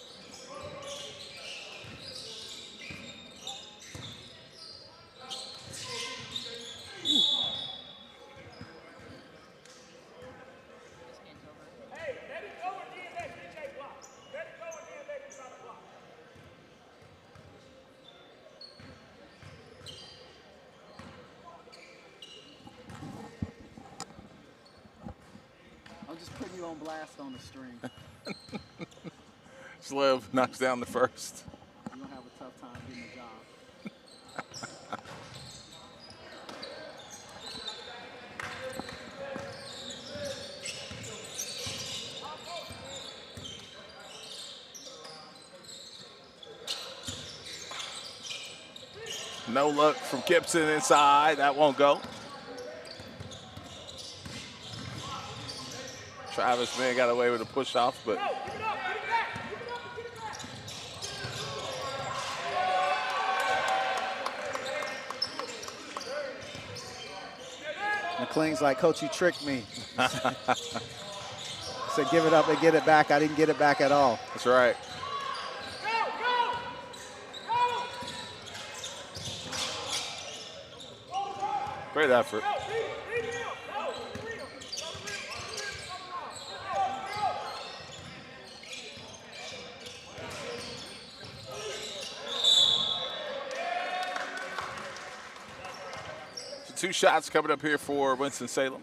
I'm just putting you on blast on the string. Slev knocks down the first. You're going to have a tough time getting a job. No look from Gibson inside. That won't go. Travis, man, got away with a push off, but McLean's like, Coach, you tricked me. Said, give it up and get it back. I didn't get it back at all. That's right. Great effort. So 2 shots coming up here for Winston Salem.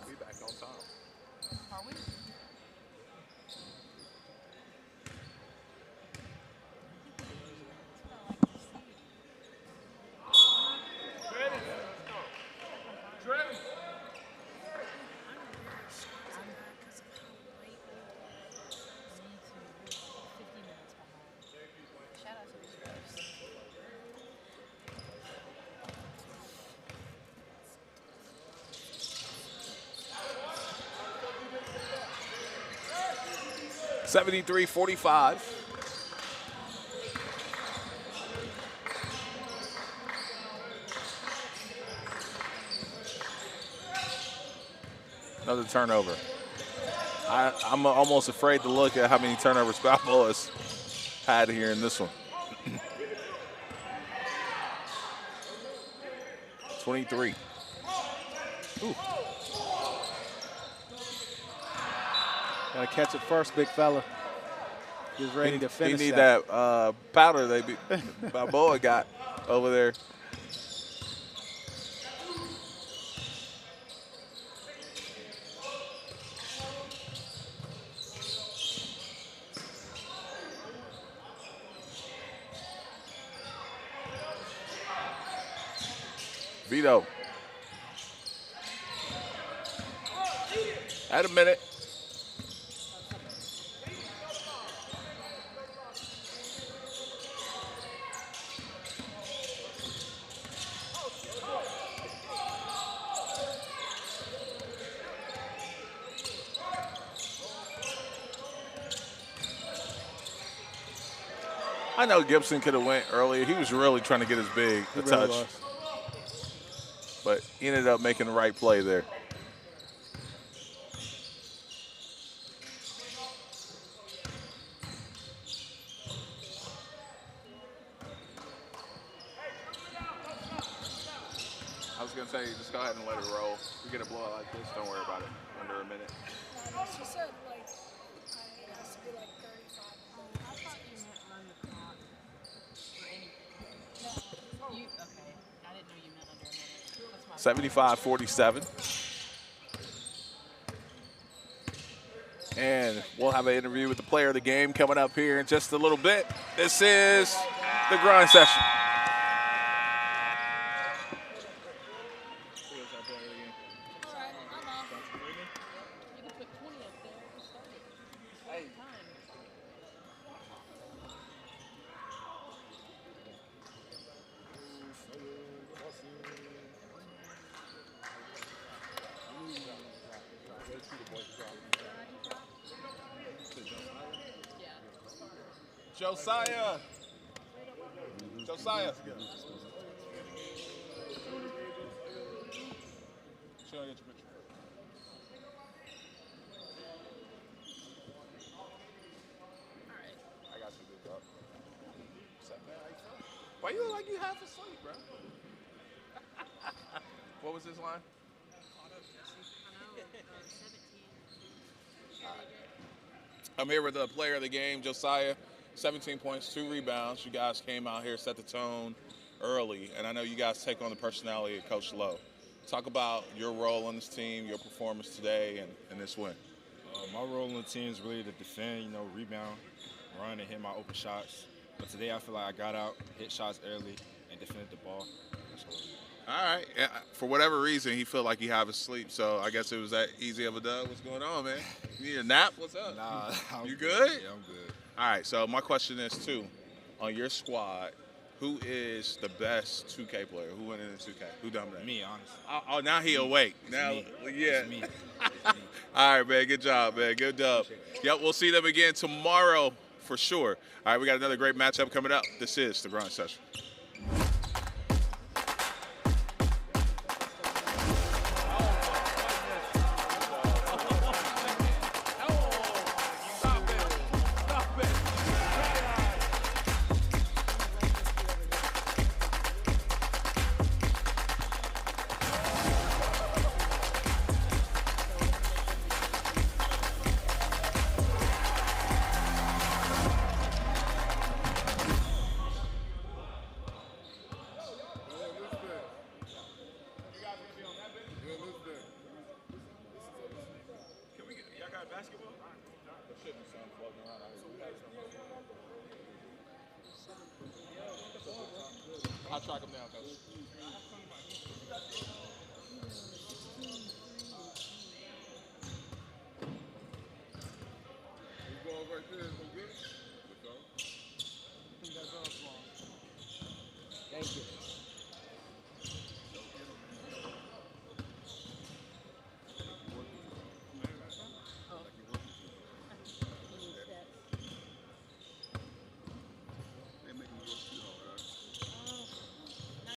Be back on time. Are we? 73-45. Another turnover. I'm almost afraid to look at how many turnovers Balboa's had here in this one. 23. Ooh. Gotta catch it first, big fella. He's ready to finish. He need that powder Balboa got over there. Vito. At a minute. I know Gibson could have went earlier. He was really trying to get his big a touch. Really, but he ended up making the right play there. I was going to say, just go ahead and let it roll. If you get a blowout like this, don't worry about it. Under a minute. She said, like, it has to be like 35. I thought you meant run the clock for anything. No. Okay. I didn't know you meant under a minute. 75-47. And we'll have an interview with the player of the game coming up here in just a little bit. This is the grind session. Josiah. Josiah. Show you your picture. I got you, big dog. Why you look like you half asleep, bro? What was his line? I'm here with the player of the game, Josiah. 17 points, 2 rebounds. You guys came out here, set the tone early, and I know you guys take on the personality of Coach Lowe. Talk about your role on this team, your performance today, and this win. My role on the team is really to defend, rebound, run, and hit my open shots. But today I feel like I got out, hit shots early, and defended the ball. All right. For whatever reason, he felt like he had his sleep, so I guess it was that easy of a dub. What's going on, man? You need a nap? What's up? Nah, you good? Yeah, I'm good. All right, so my question is, too, on your squad, who is the best 2K player? Who went in the 2K? Who dominated? Me, honestly. Oh, now he awake. It's now, me. yeah. It's me. All right, man. Good job, man. Good dub. Yep, we'll see them again tomorrow for sure. All right, we got another great matchup coming up. This is the Grind Session. I'll track him down, coach.